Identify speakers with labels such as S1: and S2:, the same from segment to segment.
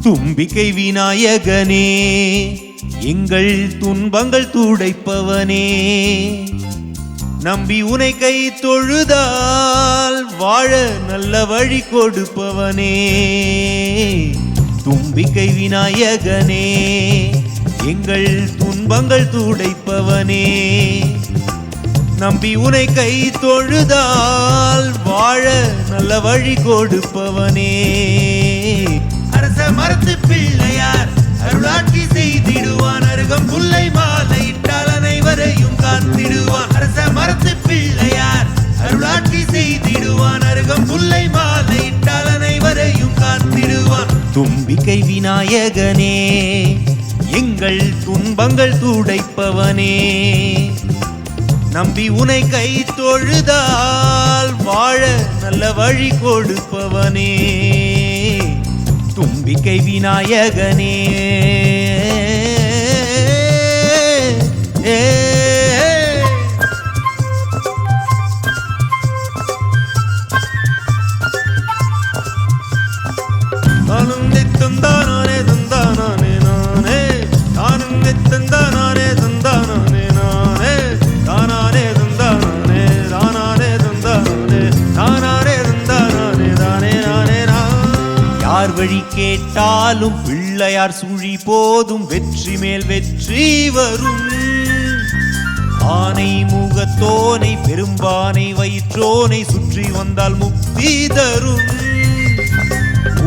S1: தும்பிக்கை விநாயகனே, எங்கள் துன்பங்கள் துடைப்பவனே, நம்பி உனை கை தொழுதால் வாழ நல்ல வழி கொடுப்பவனே. தும்பிக்கை விநாயகனே, எங்கள் துன்பங்கள் துடைப்பவனே, நம்பி உனை கை தொழுதால் வாழ நல்ல வழி கொடுப்பவனே. அரச மரத்து பிள்ளையார் அருளாட்சி செய்திடுவான், அருகம் புல்லை மாலையிட்டால் அனைவரையும் காத்திடுவான். அரச மரத்து பிள்ளையார் அருளாட்சி செய்திடுவான், அருகம் புல்லை மாலையிட்டால் அனைவரையும் காத்திடுவான். தும்பிக்கை விநாயகனே, எங்கள் துன்பங்கள் துடைப்பவனே, நம்பி உனை கை தொழுதால் வாழ நல்ல வழி கொடுப்பவனே. தும்பிக்கை விநாயகனே, தானும் நித்தம் தானே தந்தானே நானே, தானும் நித்தம் தானே தந்தானே நானே, தானே தந்தானே தானே தந்தானே தானே தந்தானே தானே நானே நான். யார் வழி கேட்டாலும் பிள்ளையார் சுழி போதும், வெற்றி மேல் வெற்றி வரும். ஆனை முகத்தோனை பெரும்பானை வயிற்றோனை சுற்றி வந்தால் முக்தி தரும்.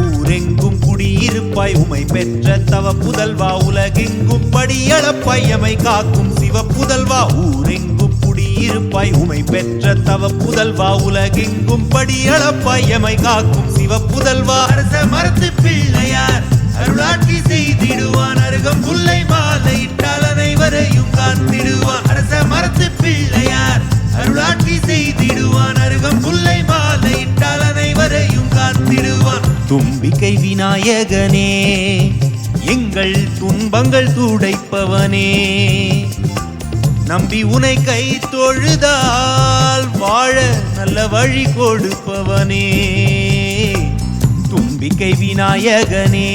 S1: ஊரெங்கும் குடியிருப்பாய் உமை பெற்ற தவ புதல்வா, உலகெங்கும் படியளப்பாய் எமை காக்கும் சிவ புதல்வா. ஊரெங்கும் குடியிருப்பாய் உமை பெற்ற தவ புதல்வா, உலகெங்கும் படியளப்பாய் எமை காக்கும் சிவ புதல்வா. அரச மரத்து பிள்ளையார் அருளாட்சி செய்திடுவான், அருகம் புல்லை மாலையிட்டால் அனைவரையும் காத்திடுவான். அரச மரத்து பிள்ளையார் அருளாட்சி செய்திடுவான், அருகம் புல்லை மாலையிட்டால் அனைவரையும் காத்திடுவான். தும்பிக்கை விநாயகனே, எங்கள் துன்பங்கள் துடைப்பவனே, நம்பி உனை கை தொழுதால் வாழ நல்ல வழி கொடுப்பவனே. தும்பிக்கை விநாயகனே.